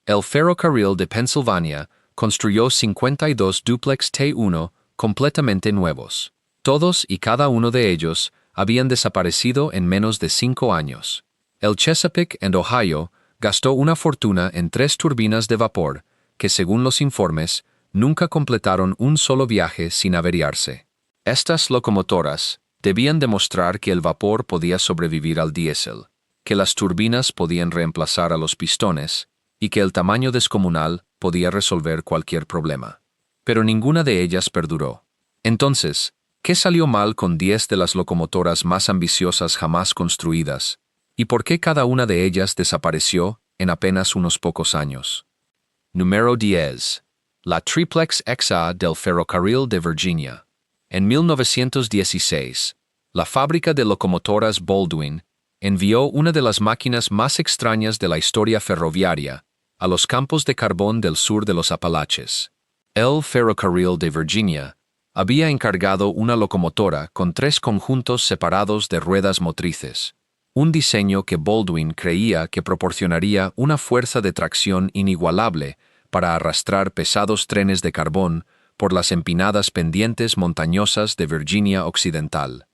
El ferrocarril de Pensilvania construyó 52 dúplex T1 completamente nuevos. Todos y cada uno de ellos habían desaparecido en menos de 5 años. El Chesapeake and Ohio gastó una fortuna en 3 turbinas de vapor que, según los informes, nunca completaron un solo viaje sin averiarse. Estas locomotoras debían demostrar que el vapor podía sobrevivir al diésel, que las turbinas podían reemplazar a los pistones y que el tamaño descomunal podía resolver cualquier problema. Pero ninguna de ellas perduró. Entonces, ¿qué salió mal con 10 de las locomotoras más ambiciosas jamás construidas? ¿Y por qué cada una de ellas desapareció en apenas unos pocos años? Número 10. La Triplex XA del Ferrocarril de Virginia. En 1916, la fábrica de locomotoras Baldwin envió una de las máquinas más extrañas de la historia ferroviaria a los campos de carbón del sur de los Apalaches. El Ferrocarril de Virginia había encargado una locomotora con 3 conjuntos separados de ruedas motrices, un diseño que Baldwin creía que proporcionaría una fuerza de tracción inigualable para arrastrar pesados trenes de carbón por las empinadas pendientes montañosas de Virginia Occidental.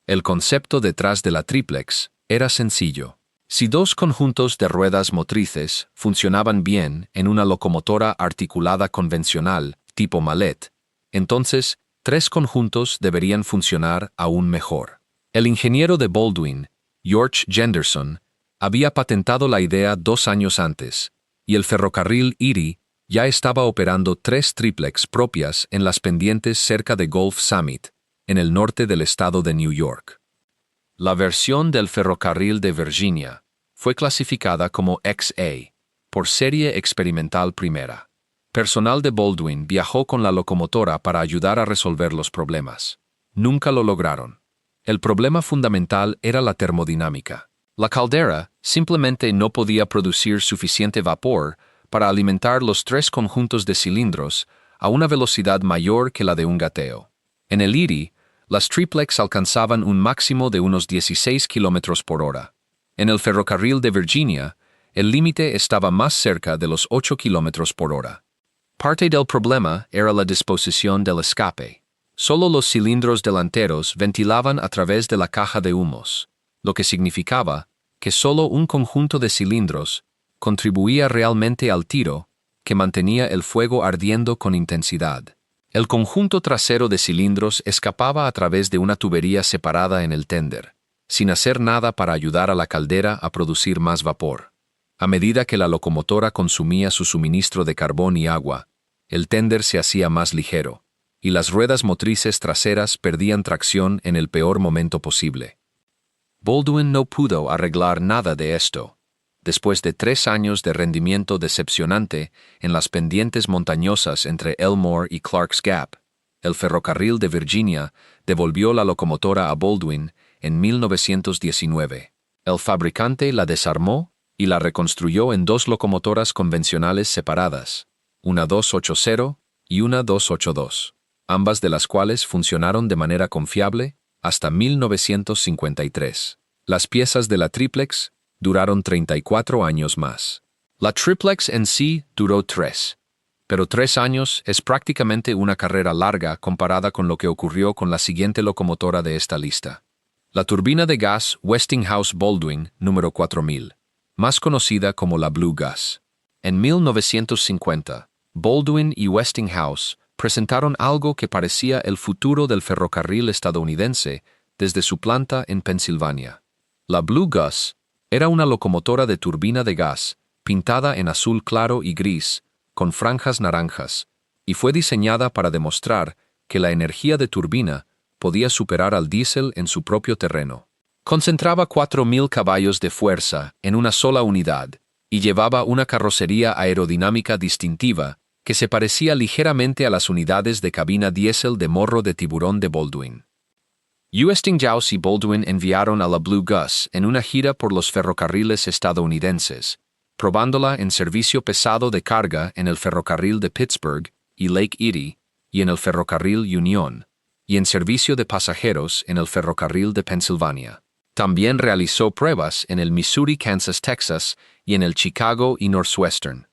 El concepto detrás de la triplex era sencillo. Si 2 conjuntos de ruedas motrices funcionaban bien en una locomotora articulada convencional, tipo Mallet, entonces 3 conjuntos deberían funcionar aún mejor. El ingeniero de Baldwin, George Jenderson, había patentado la idea 2 años antes, y el ferrocarril Erie ya estaba operando 3 triplex propias en las pendientes cerca de Gulf Summit, en el norte del estado de New York. La versión del ferrocarril de Virginia fue clasificada como XA, por Serie Experimental Primera. Personal de Baldwin viajó con la locomotora para ayudar a resolver los problemas. Nunca lo lograron. El problema fundamental era la termodinámica. La caldera simplemente no podía producir suficiente vapor para alimentar los 3 conjuntos de cilindros a una velocidad mayor que la de un gateo. En el Erie, las triplex alcanzaban un máximo de unos 16 km por hora. En el ferrocarril de Virginia, el límite estaba más cerca de los 8 km por hora. Parte del problema era la disposición del escape. Solo los cilindros delanteros ventilaban a través de la caja de humos, lo que significaba que solo un conjunto de cilindros contribuía realmente al tiro que mantenía el fuego ardiendo con intensidad. El conjunto trasero de cilindros escapaba a través de una tubería separada en el tender, sin hacer nada para ayudar a la caldera a producir más vapor. A medida que la locomotora consumía su suministro de carbón y agua, el tender se hacía más ligero, y las ruedas motrices traseras perdían tracción en el peor momento posible. Baldwin no pudo arreglar nada de esto. Después de 3 años de rendimiento decepcionante en las pendientes montañosas entre Elmore y Clark's Gap, el ferrocarril de Virginia devolvió la locomotora a Baldwin en 1919. El fabricante la desarmó y la reconstruyó en 2 locomotoras convencionales separadas, una 280 y una 282, ambas de las cuales funcionaron de manera confiable hasta 1953. Las piezas de la triplex duraron 34 años más. La triplex en sí duró 3, pero 3 años es prácticamente una carrera larga comparada con lo que ocurrió con la siguiente locomotora de esta lista. La turbina de gas Westinghouse Baldwin número 4000, más conocida como la Blue Gas. En 1950, Baldwin y Westinghouse presentaron algo que parecía el futuro del ferrocarril estadounidense desde su planta en Pensilvania. La Blue Gus era una locomotora de turbina de gas pintada en azul claro y gris, con franjas naranjas, y fue diseñada para demostrar que la energía de turbina podía superar al diésel en su propio terreno. Concentraba 4.000 caballos de fuerza en una sola unidad y llevaba una carrocería aerodinámica distintiva que se parecía ligeramente a las unidades de cabina diésel de morro de tiburón de Baldwin. Westinghouse y Baldwin enviaron a la Blue Gus en una gira por los ferrocarriles estadounidenses, probándola en servicio pesado de carga en el ferrocarril de Pittsburgh y Lake Erie y en el ferrocarril Union, y en servicio de pasajeros en el ferrocarril de Pensilvania. También realizó pruebas en el Missouri, Kansas, Texas y en el Chicago y Northwestern.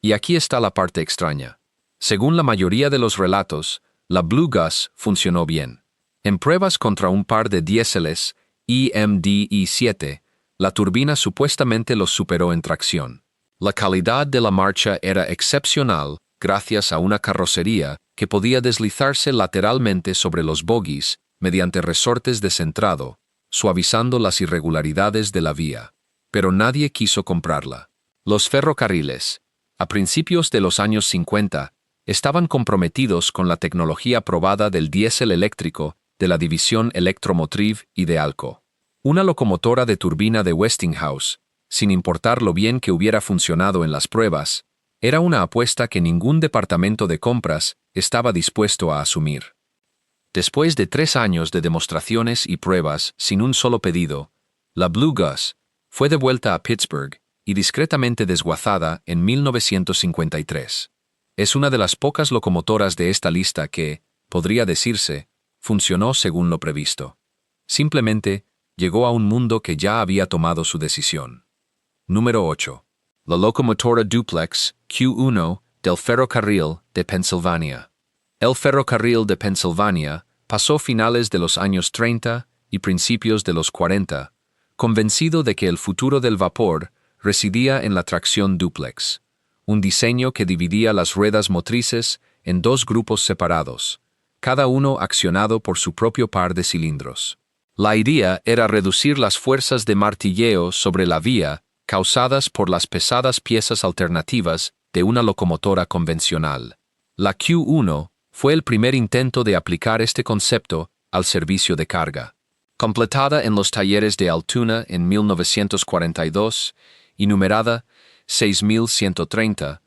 Y aquí está la parte extraña. Según la mayoría de los relatos, la Blue Gus funcionó bien. En pruebas contra un par de diéseles EMDE-7, la turbina supuestamente los superó en tracción. La calidad de la marcha era excepcional gracias a una carrocería que podía deslizarse lateralmente sobre los bogies mediante resortes de centrado, suavizando las irregularidades de la vía. Pero nadie quiso comprarla. Los ferrocarriles, a principios de los años 50, estaban comprometidos con la tecnología probada del diésel eléctrico de la división Electromotriv y de Alco. Una locomotora de turbina de Westinghouse, sin importar lo bien que hubiera funcionado en las pruebas, era una apuesta que ningún departamento de compras estaba dispuesto a asumir. Después de 3 años de demostraciones y pruebas sin un solo pedido, la Blue Gus fue devuelta a Pittsburgh y discretamente desguazada en 1953. Es una de las pocas locomotoras de esta lista que, podría decirse, funcionó según lo previsto. Simplemente llegó a un mundo que ya había tomado su decisión. Número 8. La locomotora duplex Q1 del ferrocarril de Pensilvania. El ferrocarril de Pensilvania pasó finales de los años 30 y principios de los 40, convencido de que el futuro del vapor residía en la tracción duplex, un diseño que dividía las ruedas motrices en 2 grupos separados, cada uno accionado por su propio par de cilindros. La idea era reducir las fuerzas de martilleo sobre la vía causadas por las pesadas piezas alternativas de una locomotora convencional. La Q1 fue el primer intento de aplicar este concepto al servicio de carga. Completada en los talleres de Altoona en 1942 y numerada 6130,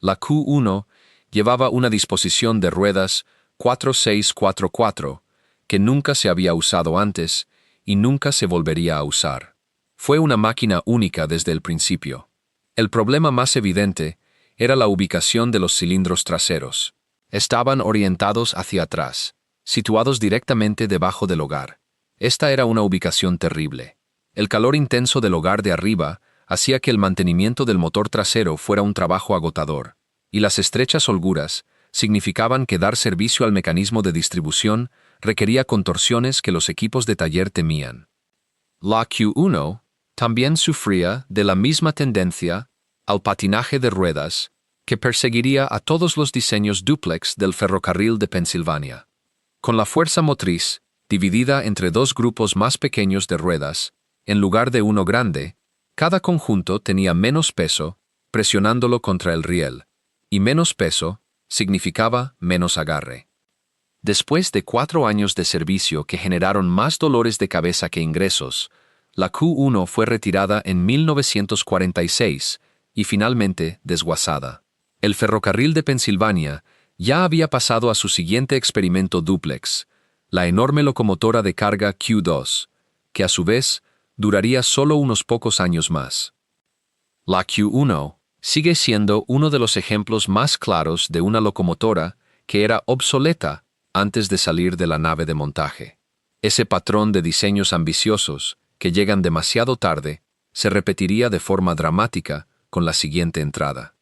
la Q1 llevaba una disposición de ruedas 4644 que nunca se había usado antes y nunca se volvería a usar. Fue una máquina única desde el principio. El problema más evidente era la ubicación de los cilindros traseros. Estaban orientados hacia atrás, situados directamente debajo del hogar. Esta era una ubicación terrible. El calor intenso del hogar de arriba hacía que el mantenimiento del motor trasero fuera un trabajo agotador, y las estrechas holguras significaban que dar servicio al mecanismo de distribución requería contorsiones que los equipos de taller temían. La Q1 también sufría de la misma tendencia al patinaje de ruedas que perseguiría a todos los diseños dúplex del ferrocarril de Pensilvania. Con la fuerza motriz, dividida entre 2 grupos más pequeños de ruedas, en lugar de uno grande, cada conjunto tenía menos peso presionándolo contra el riel, y menos peso significaba menos agarre. Después de 4 años de servicio que generaron más dolores de cabeza que ingresos, la Q1 fue retirada en 1946 y finalmente desguazada. El ferrocarril de Pensilvania ya había pasado a su siguiente experimento dúplex, la enorme locomotora de carga Q2, que a su vez duraría solo unos pocos años más. La Q1 sigue siendo uno de los ejemplos más claros de una locomotora que era obsoleta antes de salir de la nave de montaje. Ese patrón de diseños ambiciosos que llegan demasiado tarde se repetiría de forma dramática con la siguiente entrada.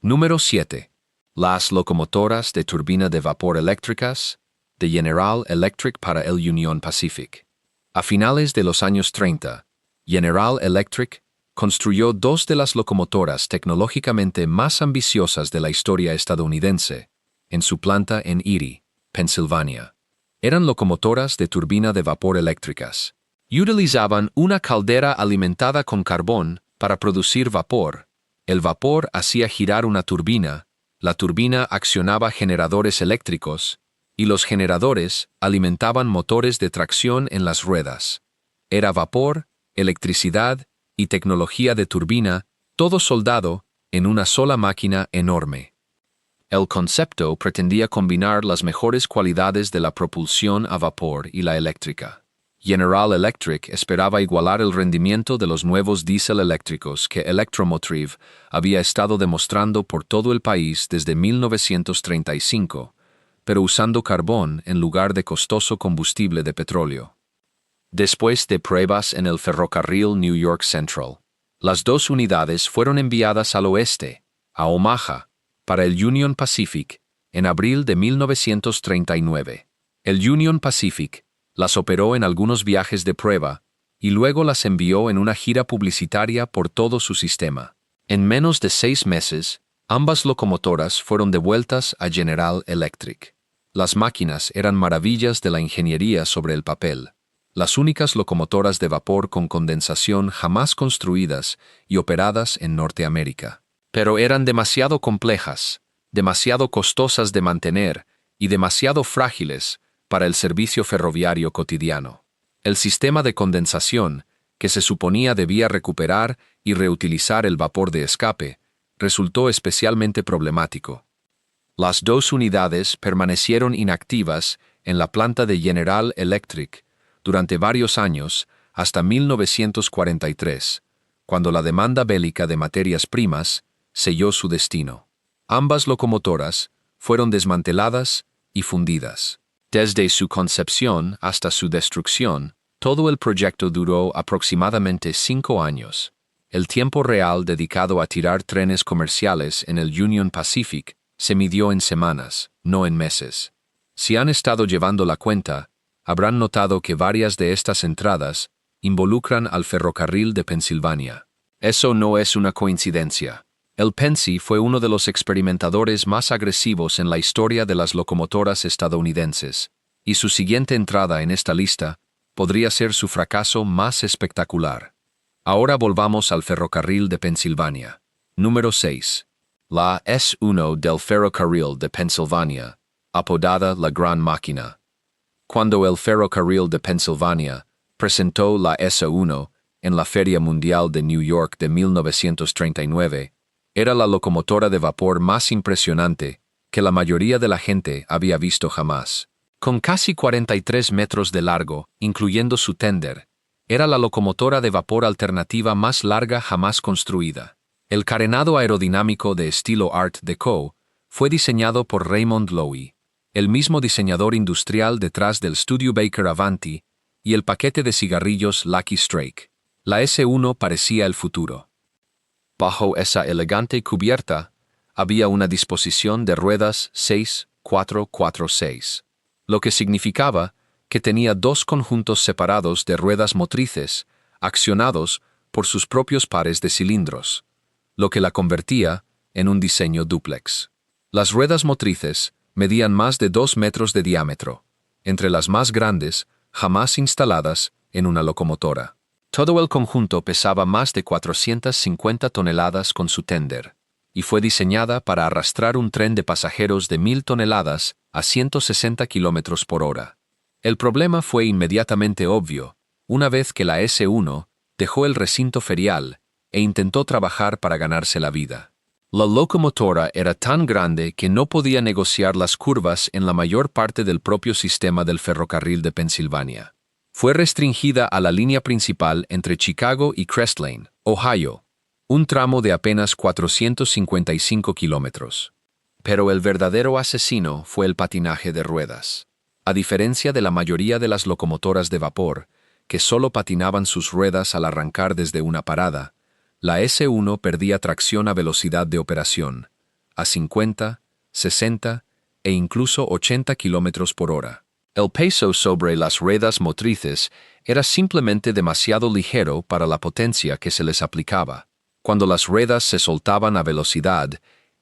Número 7. Las locomotoras de turbina de vapor eléctricas de General Electric para el Union Pacific. A finales de los años 30, General Electric construyó 2 de las locomotoras tecnológicamente más ambiciosas de la historia estadounidense en su planta en Erie, Pensilvania. Eran locomotoras de turbina de vapor eléctricas y utilizaban una caldera alimentada con carbón para producir vapor. El vapor hacía girar una turbina, la turbina accionaba generadores eléctricos y los generadores alimentaban motores de tracción en las ruedas. Era vapor, electricidad y tecnología de turbina, todo soldado en una sola máquina enorme. El concepto pretendía combinar las mejores cualidades de la propulsión a vapor y la eléctrica. General Electric esperaba igualar el rendimiento de los nuevos diésel eléctricos que Electromotriv había estado demostrando por todo el país desde 1935, pero usando carbón en lugar de costoso combustible de petróleo. Después de pruebas en el ferrocarril New York Central, las 2 unidades fueron enviadas al oeste, a Omaha, para el Union Pacific, en abril de 1939. El Union Pacific las operó en algunos viajes de prueba y luego las envió en una gira publicitaria por todo su sistema. En menos de 6 meses, ambas locomotoras fueron devueltas a General Electric. Las máquinas eran maravillas de la ingeniería sobre el papel, las únicas locomotoras de vapor con condensación jamás construidas y operadas en Norteamérica. Pero eran demasiado complejas, demasiado costosas de mantener y demasiado frágiles para el servicio ferroviario cotidiano. El sistema de condensación, que se suponía debía recuperar y reutilizar el vapor de escape, resultó especialmente problemático. Las dos unidades permanecieron inactivas en la planta de General Electric durante varios años hasta 1943, cuando la demanda bélica de materias primas selló su destino. Ambas locomotoras fueron desmanteladas y fundidas. Desde su concepción hasta su destrucción, todo el proyecto duró aproximadamente 5 años. El tiempo real dedicado a tirar trenes comerciales en el Union Pacific se midió en semanas, no en meses. Si han estado llevando la cuenta, habrán notado que varias de estas entradas involucran al ferrocarril de Pensilvania. Eso no es una coincidencia. El Pennsy fue uno de los experimentadores más agresivos en la historia de las locomotoras estadounidenses, y su siguiente entrada en esta lista podría ser su fracaso más espectacular. Ahora volvamos al ferrocarril de Pensilvania. Número 6. La S1 del ferrocarril de Pensilvania, apodada la Gran Máquina. Cuando el ferrocarril de Pensilvania presentó la S1 en la Feria Mundial de New York de 1939, era la locomotora de vapor más impresionante que la mayoría de la gente había visto jamás. Con casi 43 metros de largo, incluyendo su tender, era la locomotora de vapor alternativa más larga jamás construida. El carenado aerodinámico de estilo Art Deco fue diseñado por Raymond Loewy, el mismo diseñador industrial detrás del Studebaker Avanti y el paquete de cigarrillos Lucky Strike. La S1 parecía el futuro. Bajo esa elegante cubierta había una disposición de ruedas 6-4-4-6, lo que significaba que tenía 2 conjuntos separados de ruedas motrices accionados por sus propios pares de cilindros, lo que la convertía en un diseño dúplex. Las ruedas motrices medían más de 2 metros de diámetro, entre las más grandes jamás instaladas en una locomotora. Todo el conjunto pesaba más de 450 toneladas con su tender, y fue diseñada para arrastrar un tren de pasajeros de 1000 toneladas a 160 kilómetros por hora. El problema fue inmediatamente obvio, una vez que la S1 dejó el recinto ferial e intentó trabajar para ganarse la vida. La locomotora era tan grande que no podía negociar las curvas en la mayor parte del propio sistema del ferrocarril de Pensilvania. Fue restringida a la línea principal entre Chicago y Crest Lane, Ohio, un tramo de apenas 455 kilómetros. Pero el verdadero asesino fue el patinaje de ruedas. A diferencia de la mayoría de las locomotoras de vapor, que solo patinaban sus ruedas al arrancar desde una parada, la S1 perdía tracción a velocidad de operación, a 50, 60 e incluso 80 kilómetros por hora. El peso sobre las ruedas motrices era simplemente demasiado ligero para la potencia que se les aplicaba. Cuando las ruedas se soltaban a velocidad,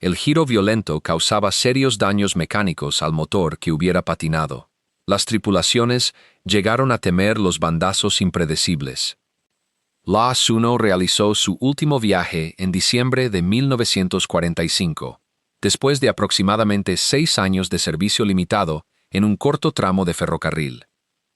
el giro violento causaba serios daños mecánicos al motor que hubiera patinado. Las tripulaciones llegaron a temer los bandazos impredecibles. La S1 realizó su último viaje en diciembre de 1945, después de aproximadamente 6 años de servicio limitado en un corto tramo de ferrocarril.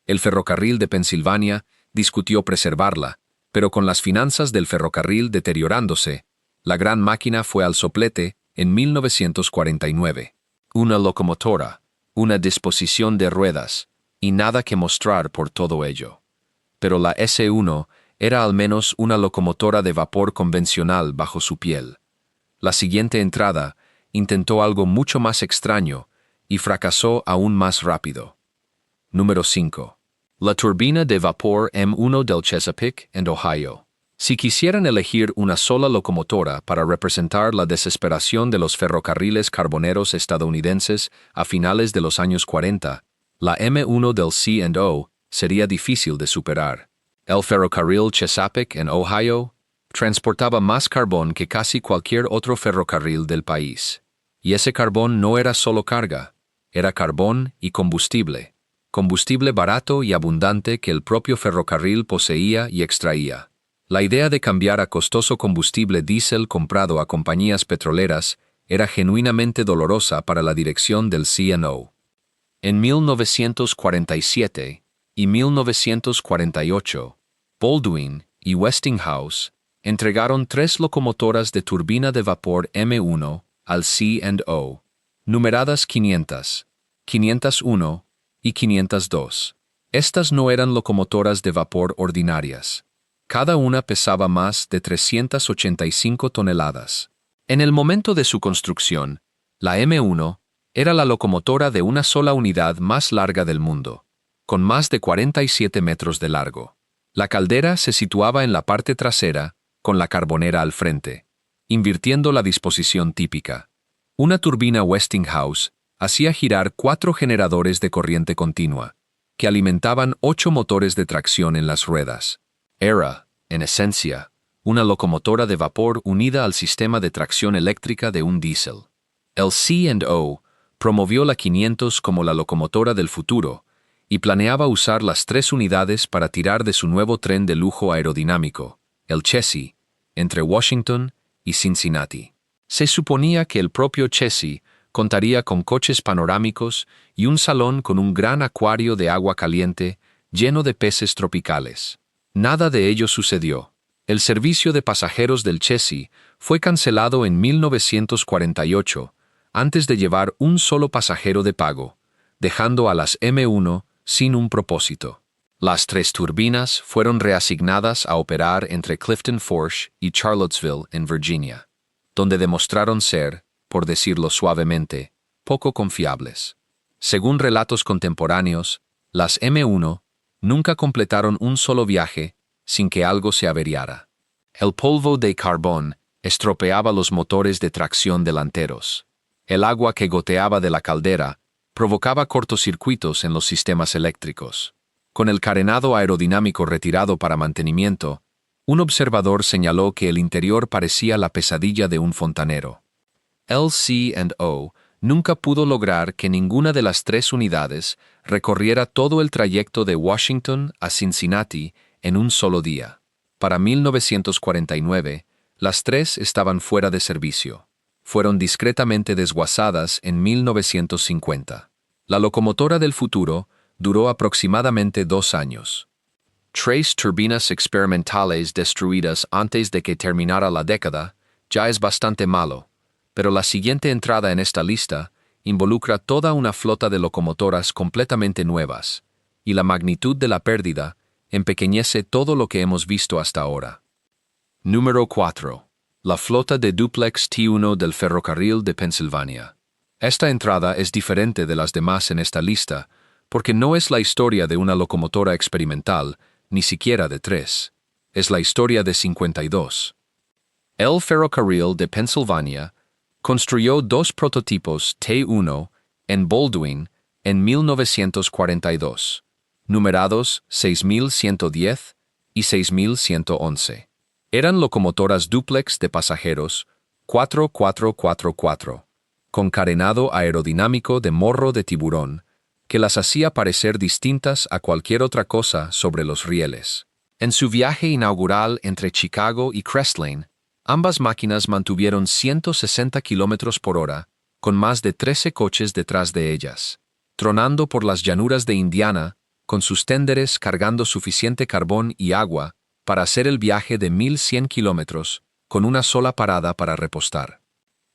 El ferrocarril de Pensilvania discutió preservarla, pero con las finanzas del ferrocarril deteriorándose, la Gran Máquina fue al soplete en 1949. Una locomotora, una disposición de ruedas, y nada que mostrar por todo ello. Pero la S1 era al menos una locomotora de vapor convencional bajo su piel. La siguiente entrada intentó algo mucho más extraño y fracasó aún más rápido. Número 5. La turbina de vapor M1 del Chesapeake en Ohio. Si quisieran elegir una sola locomotora para representar la desesperación de los ferrocarriles carboneros estadounidenses a finales de los años 40, la M1 del C&O sería difícil de superar. El ferrocarril Chesapeake en Ohio transportaba más carbón que casi cualquier otro ferrocarril del país. Y ese carbón no era solo carga, era carbón y combustible. Combustible barato y abundante que el propio ferrocarril poseía y extraía. La idea de cambiar a costoso combustible diésel comprado a compañías petroleras era genuinamente dolorosa para la dirección del C&O. En 1947 y 1948, Baldwin y Westinghouse entregaron 3 locomotoras de turbina de vapor M1 al C&O, numeradas 500, 501 y 502. Estas no eran locomotoras de vapor ordinarias. Cada una pesaba más de 385 toneladas. En el momento de su construcción, la M1 era la locomotora de una sola unidad más larga del mundo, con más de 47 metros de largo. La caldera se situaba en la parte trasera, con la carbonera al frente, invirtiendo la disposición típica. Una turbina Westinghouse hacía girar 4 generadores de corriente continua, que alimentaban 8 motores de tracción en las ruedas. Era, en esencia, una locomotora de vapor unida al sistema de tracción eléctrica de un diésel. El C&O promovió la 500 como la locomotora del futuro y planeaba usar las 3 unidades para tirar de su nuevo tren de lujo aerodinámico, el Chessie, entre Washington y Cincinnati. Se suponía que el propio Chessie contaría con coches panorámicos y un salón con un gran acuario de agua caliente lleno de peces tropicales. Nada de ello sucedió. El servicio de pasajeros del Chessie fue cancelado en 1948 antes de llevar un solo pasajero de pago, dejando a las M1 sin un propósito. Las 3 turbinas fueron reasignadas a operar entre Clifton Forge y Charlottesville, en Virginia, donde demostraron ser, por decirlo suavemente, poco confiables. Según relatos contemporáneos, las M1 nunca completaron un solo viaje sin que algo se averiara. El polvo de carbón estropeaba los motores de tracción delanteros. El agua que goteaba de la caldera provocaba cortocircuitos en los sistemas eléctricos. Con el carenado aerodinámico retirado para mantenimiento, un observador señaló que el interior parecía la pesadilla de un fontanero. El C&O nunca pudo lograr que ninguna de las 3 unidades recorriera todo el trayecto de Washington a Cincinnati en un solo día. Para 1949, las 3 estaban fuera de servicio. Fueron discretamente desguazadas en 1950. La locomotora del futuro duró aproximadamente 2 años. 3 turbinas experimentales destruidas antes de que terminara la década ya es bastante malo, pero la siguiente entrada en esta lista involucra toda una flota de locomotoras completamente nuevas, y la magnitud de la pérdida empequeñece todo lo que hemos visto hasta ahora. Número 4. La flota de dúplex T1 del ferrocarril de Pensilvania. Esta entrada es diferente de las demás en esta lista, porque no es la historia de una locomotora experimental, ni siquiera de 3. Es la historia de 52. El ferrocarril de Pensilvania construyó 2 prototipos T1 en Baldwin en 1942, numerados 6110 y 6111. Eran locomotoras dúplex de pasajeros 4444, con carenado aerodinámico de morro de tiburón, que las hacía parecer distintas a cualquier otra cosa sobre los rieles. En su viaje inaugural entre Chicago y Crestline, ambas máquinas mantuvieron 160 km por hora, con más de 13 coches detrás de ellas, tronando por las llanuras de Indiana, con sus ténderes cargando suficiente carbón y agua para hacer el viaje de 1,100 kilómetros, con una sola parada para repostar.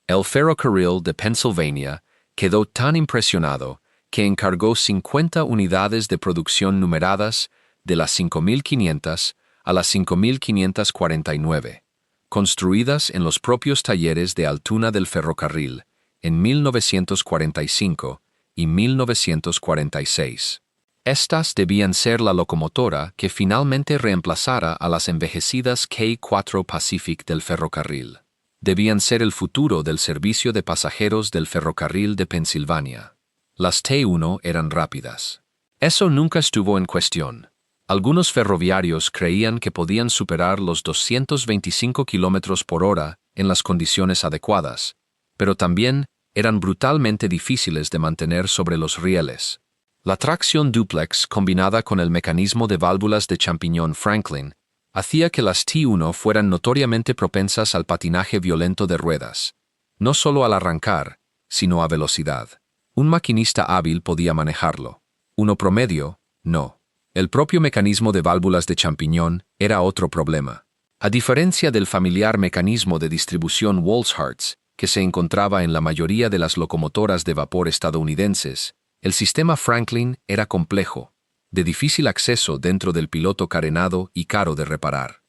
El ferrocarril de Pennsylvania quedó tan impresionado que encargó 50 unidades de producción numeradas de las 5500 a las 5549, construidas en los propios talleres de Altoona del ferrocarril en 1945 y 1946. Estas debían ser la locomotora que finalmente reemplazara a las envejecidas K4 Pacific del ferrocarril. Debían ser el futuro del servicio de pasajeros del ferrocarril de Pensilvania. Las T1 eran rápidas. Eso nunca estuvo en cuestión. Algunos ferroviarios creían que podían superar los 225 km por hora en las condiciones adecuadas, pero también eran brutalmente difíciles de mantener sobre los rieles. La tracción dúplex combinada con el mecanismo de válvulas de champiñón Franklin hacía que las T1 fueran notoriamente propensas al patinaje violento de ruedas, no solo al arrancar, sino a velocidad. Un maquinista hábil podía manejarlo. Uno promedio, no. El propio mecanismo de válvulas de champiñón era otro problema. A diferencia del familiar mecanismo de distribución Wolfshartz, que se encontraba en la mayoría de las locomotoras de vapor estadounidenses, el sistema Franklin era complejo, de difícil acceso dentro del piloto carenado y caro de reparar.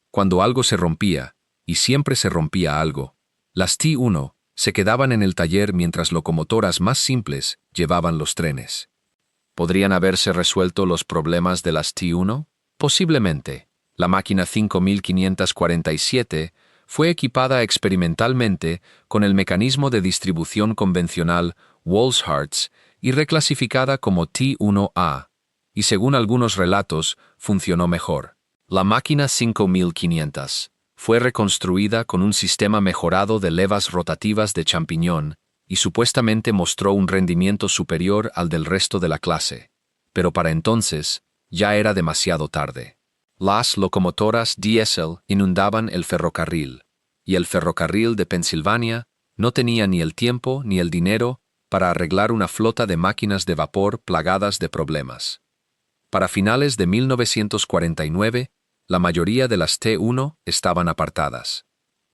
Cuando algo se rompía, y siempre se rompía algo, las T1 se quedaban en el taller mientras locomotoras más simples llevaban los trenes. ¿Podrían haberse resuelto los problemas de las T1? Posiblemente. La máquina 5547 fue equipada experimentalmente con el mecanismo de distribución convencional Wolfshartz y reclasificada como T1A, y según algunos relatos, funcionó mejor. La máquina 5500 fue reconstruida con un sistema mejorado de levas rotativas de champiñón y supuestamente mostró un rendimiento superior al del resto de la clase, pero para entonces ya era demasiado tarde. Las locomotoras diésel inundaban el ferrocarril, y el ferrocarril de Pensilvania no tenía ni el tiempo ni el dinero para arreglar una flota de máquinas de vapor plagadas de problemas. Para finales de 1949, la mayoría de las T1 estaban apartadas.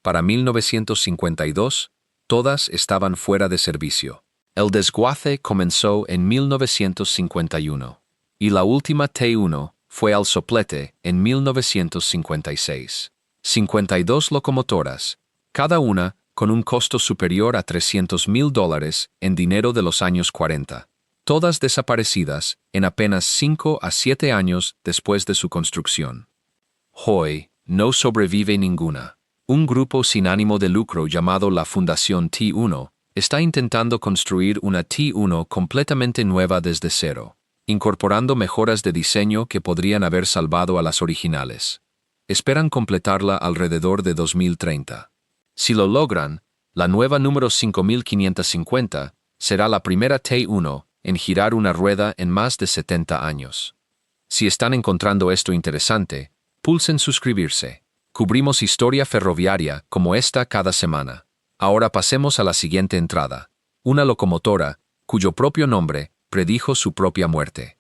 Para 1952, todas estaban fuera de servicio. El desguace comenzó en 1951, y la última T1 fue al soplete en 1956. 52 locomotoras, cada una con un costo superior a $300,000 en dinero de los años 40, todas desaparecidas en apenas 5 a 7 años después de su construcción. Hoy, no sobrevive ninguna. Un grupo sin ánimo de lucro llamado la Fundación T1 está intentando construir una T1 completamente nueva desde cero, incorporando mejoras de diseño que podrían haber salvado a las originales. Esperan completarla alrededor de 2030. Si lo logran, la nueva número 5550 será la primera T1 en girar una rueda en más de 70 años. Si están encontrando esto interesante, pulsen suscribirse. Cubrimos historia ferroviaria como esta cada semana. Ahora pasemos a la siguiente entrada. Una locomotora, cuyo propio nombre predijo su propia muerte.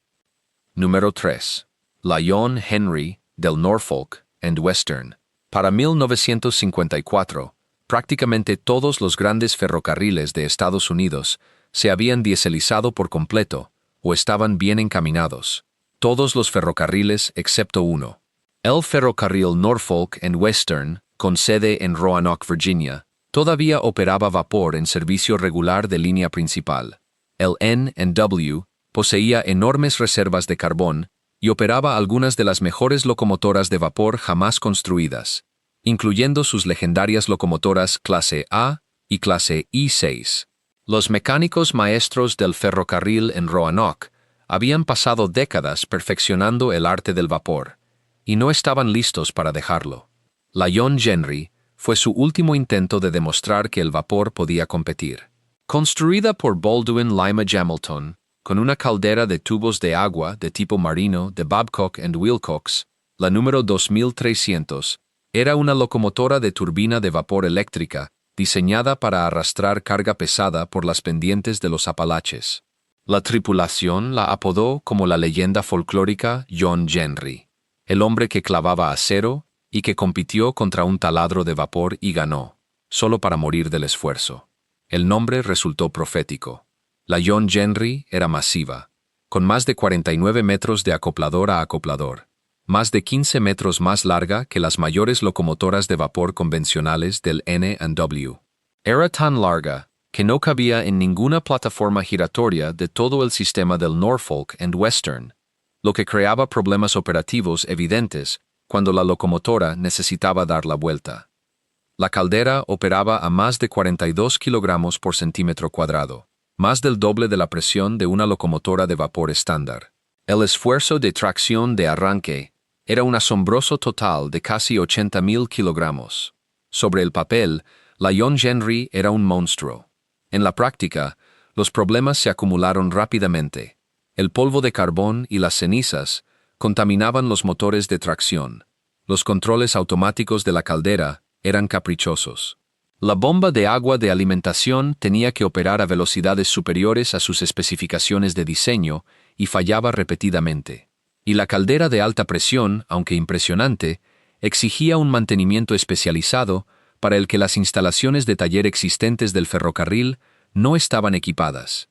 Número 3. La John Henry del Norfolk and Western. Para 1954, prácticamente todos los grandes ferrocarriles de Estados Unidos se habían dieselizado por completo o estaban bien encaminados. Todos los ferrocarriles excepto uno. El ferrocarril Norfolk and Western, con sede en Roanoke, Virginia, todavía operaba vapor en servicio regular de línea principal. El N&W poseía enormes reservas de carbón y operaba algunas de las mejores locomotoras de vapor jamás construidas, incluyendo sus legendarias locomotoras clase A y clase I-6. Los mecánicos maestros del ferrocarril en Roanoke habían pasado décadas perfeccionando el arte del vapor, y no estaban listos para dejarlo. La John Henry fue su último intento de demostrar que el vapor podía competir. Construida por Baldwin Lima Hamilton, con una caldera de tubos de agua de tipo marino de Babcock & Wilcox, la número 2300 era una locomotora de turbina de vapor eléctrica diseñada para arrastrar carga pesada por las pendientes de los Apalaches. La tripulación la apodó como la leyenda folclórica John Henry, el hombre que clavaba acero y que compitió contra un taladro de vapor y ganó, solo para morir del esfuerzo. El nombre resultó profético. La John Henry era masiva, con más de 49 metros de acoplador a acoplador, más de 15 metros más larga que las mayores locomotoras de vapor convencionales del N&W. Era tan larga que no cabía en ninguna plataforma giratoria de todo el sistema del Norfolk and Western, lo que creaba problemas operativos evidentes cuando la locomotora necesitaba dar la vuelta. La caldera operaba a más de 42 kilogramos por centímetro cuadrado, más del doble de la presión de una locomotora de vapor estándar. El esfuerzo de tracción de arranque era un asombroso total de casi 80,000 kilogramos. Sobre el papel, la John Henry era un monstruo. En la práctica, los problemas se acumularon rápidamente. El polvo de carbón y las cenizas contaminaban los motores de tracción. Los controles automáticos de la caldera eran caprichosos. La bomba de agua de alimentación tenía que operar a velocidades superiores a sus especificaciones de diseño y fallaba repetidamente. Y la caldera de alta presión, aunque impresionante, exigía un mantenimiento especializado para el que las instalaciones de taller existentes del ferrocarril no estaban equipadas.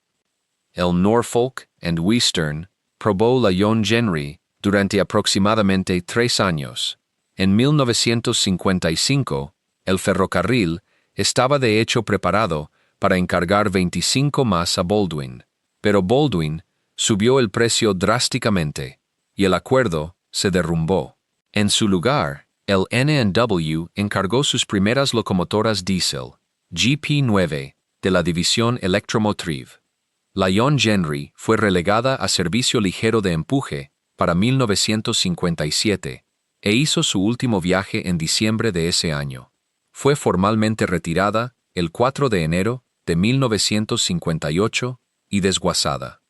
El Norfolk and Western probó la John Henry durante aproximadamente 3 años. En 1955, el ferrocarril estaba de hecho preparado para encargar 25 más a Baldwin, pero Baldwin subió el precio drásticamente y el acuerdo se derrumbó. En su lugar, el N&W encargó sus primeras locomotoras diésel, GP9, de la división Electromotive. La John Henry fue relegada a servicio ligero de empuje para 1957 e hizo su último viaje en diciembre de ese año. Fue formalmente retirada el 4 de enero de 1958 y desguazada.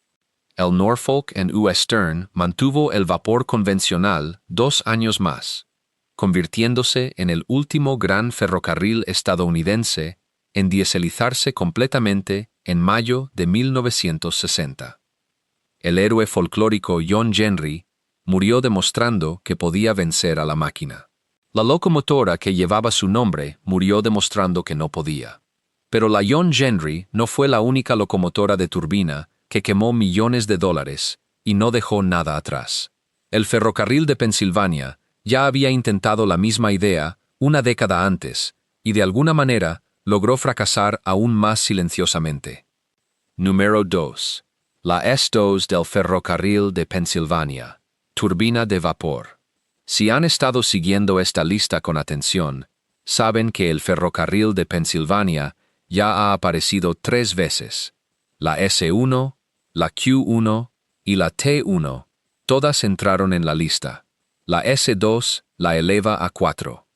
El Norfolk and Western mantuvo el vapor convencional 2 años más, convirtiéndose en el último gran ferrocarril estadounidense en dieselizarse completamente en mayo de 1960. El héroe folclórico John Henry murió demostrando que podía vencer a la máquina. La locomotora que llevaba su nombre murió demostrando que no podía. Pero la John Henry no fue la única locomotora de turbina que quemó millones de dólares y no dejó nada atrás. El ferrocarril de Pensilvania ya había intentado la misma idea una década antes y de alguna manera logró fracasar aún más silenciosamente. Número 2. La S2 del ferrocarril de Pensilvania. Turbina de vapor. Si han estado siguiendo esta lista con atención, saben que el ferrocarril de Pensilvania ya ha aparecido 3 veces. La S1, la Q1 y la T1, todas entraron en la lista. La S2 la eleva a 4.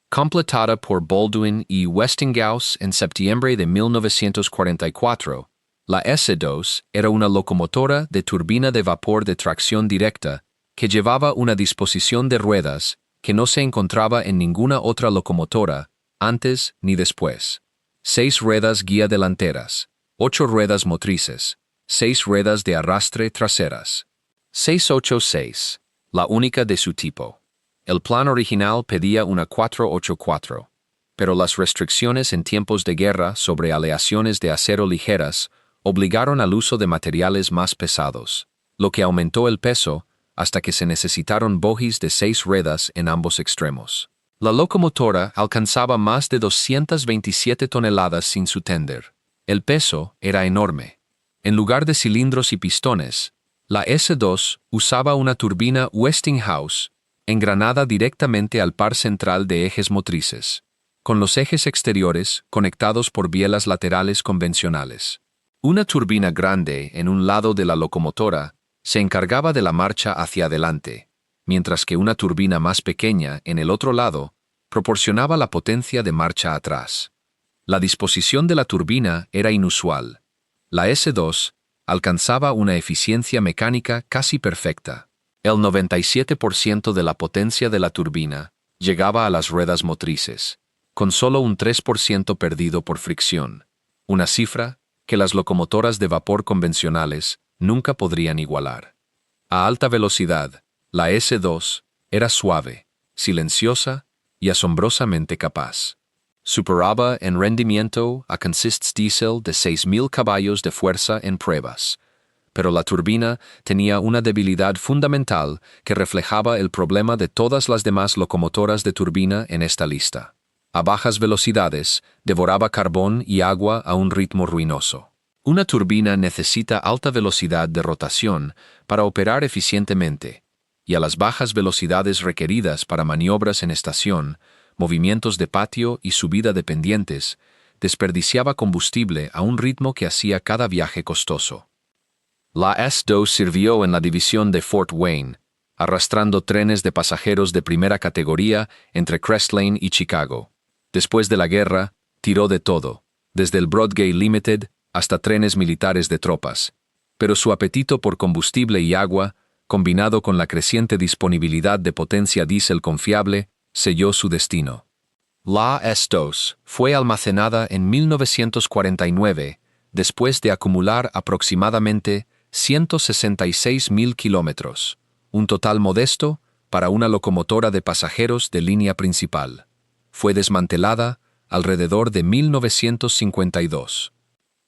Completada por Baldwin y Westinghouse en septiembre de 1944, la S2 era una locomotora de turbina de vapor de tracción directa que llevaba una disposición de ruedas que no se encontraba en ninguna otra locomotora antes ni después. 6 ruedas guía delanteras, 8 ruedas motrices, 6 ruedas de arrastre traseras. 686, la única de su tipo. El plan original pedía una 484, pero las restricciones en tiempos de guerra sobre aleaciones de acero ligeras obligaron al uso de materiales más pesados, lo que aumentó el peso hasta que se necesitaron bogies de 6 ruedas en ambos extremos. La locomotora alcanzaba más de 227 toneladas sin su tender. El peso era enorme. En lugar de cilindros y pistones, la S2 usaba una turbina Westinghouse engranada directamente al par central de ejes motrices, con los ejes exteriores conectados por bielas laterales convencionales. Una turbina grande en un lado de la locomotora se encargaba de la marcha hacia adelante, mientras que una turbina más pequeña en el otro lado proporcionaba la potencia de marcha atrás. La disposición de la turbina era inusual. La S2 alcanzaba una eficiencia mecánica casi perfecta. El 97% de la potencia de la turbina llegaba a las ruedas motrices, con solo un 3% perdido por fricción, una cifra que las locomotoras de vapor convencionales nunca podrían igualar. A alta velocidad, la S2 era suave, silenciosa y asombrosamente capaz. Superaba en rendimiento a Consists Diesel de 6,000 caballos de fuerza en pruebas, pero la turbina tenía una debilidad fundamental que reflejaba el problema de todas las demás locomotoras de turbina en esta lista. A bajas velocidades, devoraba carbón y agua a un ritmo ruinoso. Una turbina necesita alta velocidad de rotación para operar eficientemente, y a las bajas velocidades requeridas para maniobras en estación, movimientos de patio y subida de pendientes, desperdiciaba combustible a un ritmo que hacía cada viaje costoso. La S-2 sirvió en la división de Fort Wayne, arrastrando trenes de pasajeros de primera categoría entre Crest Lane y Chicago. Después de la guerra, tiró de todo, desde el Broadgate Limited hasta trenes militares de tropas, pero su apetito por combustible y agua, combinado con la creciente disponibilidad de potencia diésel confiable, selló su destino. La S-2 fue almacenada en 1949, después de acumular aproximadamente 166.000 kilómetros, un total modesto para una locomotora de pasajeros de línea principal. Fue desmantelada alrededor de 1952.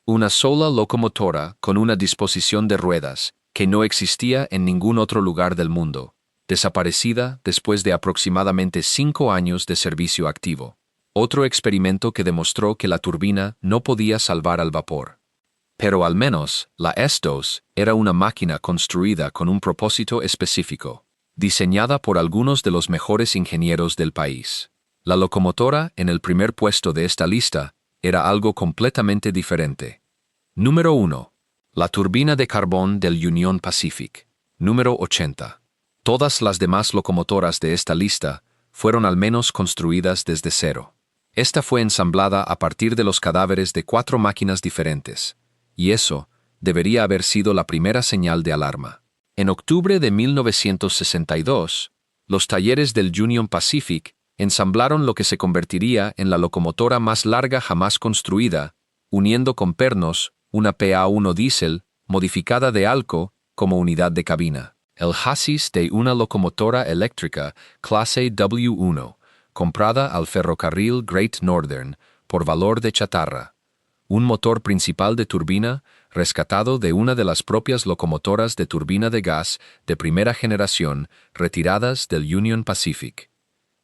Una sola locomotora con una disposición de ruedas que no existía en ningún otro lugar del mundo, desaparecida después de aproximadamente 5 años de servicio activo. Otro experimento que demostró que la turbina no podía salvar al vapor. Pero al menos, la S-2 era una máquina construida con un propósito específico, diseñada por algunos de los mejores ingenieros del país. La locomotora en el primer puesto de esta lista era algo completamente diferente. Número 1. La turbina de carbón del Union Pacific. Número 80. Todas las demás locomotoras de esta lista fueron al menos construidas desde cero. Esta fue ensamblada a partir de los cadáveres de 4 máquinas diferentes, y eso debería haber sido la primera señal de alarma. En octubre de 1962, los talleres del Union Pacific ensamblaron lo que se convertiría en la locomotora más larga jamás construida, uniendo con pernos una PA1 diésel modificada de ALCO como unidad de cabina. El chasis de una locomotora eléctrica clase W1, comprada al ferrocarril Great Northern por valor de chatarra. Un motor principal de turbina rescatado de una de las propias locomotoras de turbina de gas de primera generación retiradas del Union Pacific.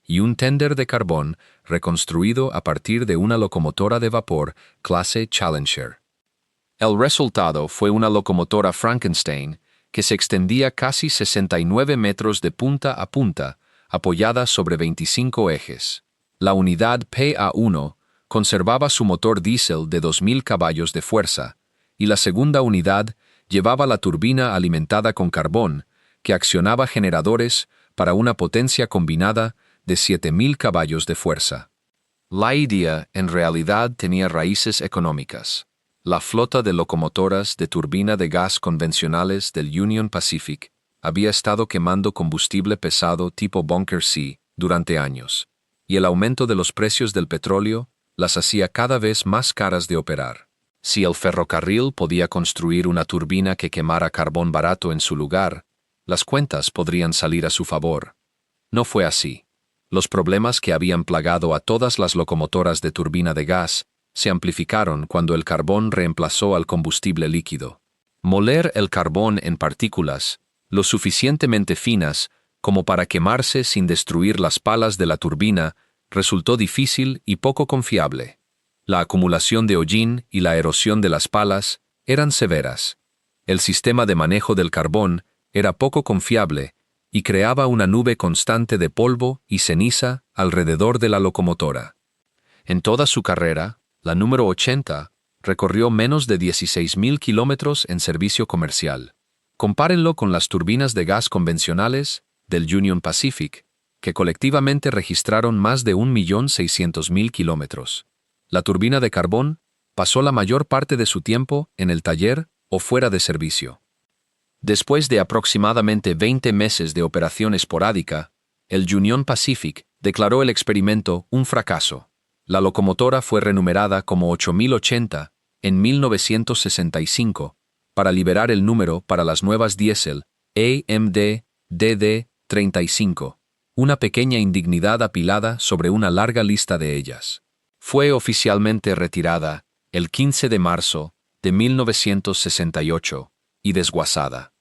Y un tender de carbón reconstruido a partir de una locomotora de vapor clase Challenger. El resultado fue una locomotora Frankenstein que se extendía casi 69 metros de punta a punta, apoyada sobre 25 ejes. La unidad PA1 conservaba su motor diésel de 2.000 caballos de fuerza, y la segunda unidad llevaba la turbina alimentada con carbón, que accionaba generadores para una potencia combinada de 7.000 caballos de fuerza. La idea en realidad tenía raíces económicas. La flota de locomotoras de turbina de gas convencionales del Union Pacific había estado quemando combustible pesado tipo Bunker C durante años, y el aumento de los precios del petróleo las hacía cada vez más caras de operar. Si el ferrocarril podía construir una turbina que quemara carbón barato en su lugar, las cuentas podrían salir a su favor. No fue así. Los problemas que habían plagado a todas las locomotoras de turbina de gas se amplificaron cuando el carbón reemplazó al combustible líquido. Moler el carbón en partículas, lo suficientemente finas como para quemarse sin destruir las palas de la turbina, resultó difícil y poco confiable. La acumulación de hollín y la erosión de las palas eran severas. El sistema de manejo del carbón era poco confiable y creaba una nube constante de polvo y ceniza alrededor de la locomotora. En toda su carrera, la número 80 recorrió menos de 16.000 kilómetros en servicio comercial. Compárenlo con las turbinas de gas convencionales del Union Pacific, que colectivamente registraron más de 1.600.000 kilómetros. La turbina de carbón pasó la mayor parte de su tiempo en el taller o fuera de servicio. Después de aproximadamente 20 meses de operación esporádica, el Union Pacific declaró el experimento un fracaso. La locomotora fue renumerada como 8080 en 1965 para liberar el número para las nuevas diésel AMD DD35, una pequeña indignidad apilada sobre una larga lista de ellas. Fue oficialmente retirada el 15 de marzo de 1968 y desguazada.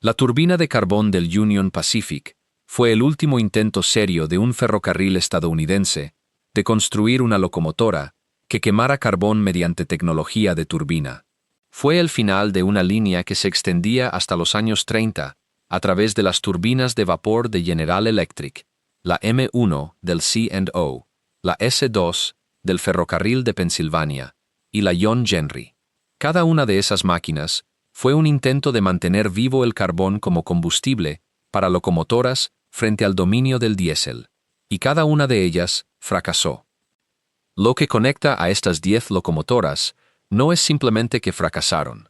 La turbina de carbón del Union Pacific fue el último intento serio de un ferrocarril estadounidense de construir una locomotora que quemara carbón mediante tecnología de turbina. Fue el final de una línea que se extendía hasta los años 30 a través de las turbinas de vapor de General Electric, la M1 del C&O, la S2 del Ferrocarril de Pensilvania y la John Henry. Cada una de esas máquinas fue un intento de mantener vivo el carbón como combustible para locomotoras frente al dominio del diésel, y cada una de ellas fracasó. Lo que conecta a estas 10 locomotoras no es simplemente que fracasaron.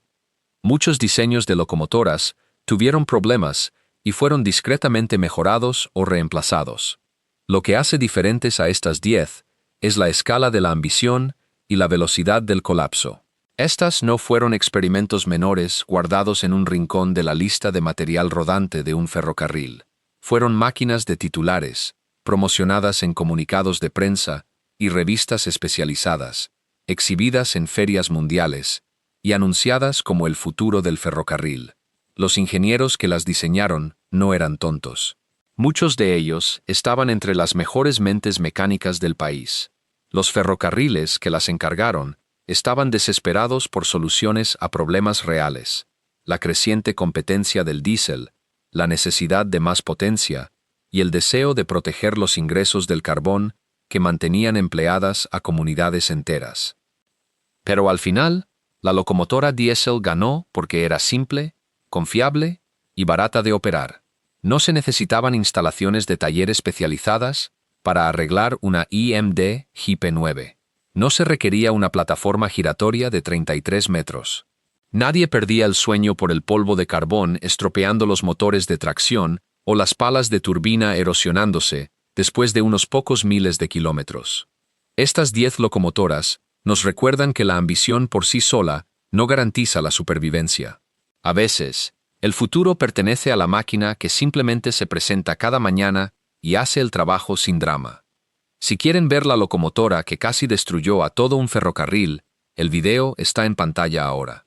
Muchos diseños de locomotoras tuvieron problemas y fueron discretamente mejorados o reemplazados. Lo que hace diferentes a estas 10 es la escala de la ambición y la velocidad del colapso. Estas no fueron experimentos menores guardados en un rincón de la lista de material rodante de un ferrocarril. Fueron máquinas de titulares, promocionadas en comunicados de prensa y revistas especializadas, exhibidas en ferias mundiales y anunciadas como el futuro del ferrocarril. Los ingenieros que las diseñaron no eran tontos. Muchos de ellos estaban entre las mejores mentes mecánicas del país. Los ferrocarriles que las encargaron estaban desesperados por soluciones a problemas reales: la creciente competencia del diésel, la necesidad de más potencia y el deseo de proteger los ingresos del carbón que mantenían empleadas a comunidades enteras. Pero al final, la locomotora diésel ganó porque era simple, confiable y barata de operar. No se necesitaban instalaciones de taller especializadas para arreglar una IMD GP9. No se requería una plataforma giratoria de 33 metros. Nadie perdía el sueño por el polvo de carbón estropeando los motores de tracción o las palas de turbina erosionándose después de unos pocos miles de kilómetros. Estas 10 locomotoras nos recuerdan que la ambición por sí sola no garantiza la supervivencia. A veces, el futuro pertenece a la máquina que simplemente se presenta cada mañana y hace el trabajo sin drama. Si quieren ver la locomotora que casi destruyó a todo un ferrocarril, el video está en pantalla ahora.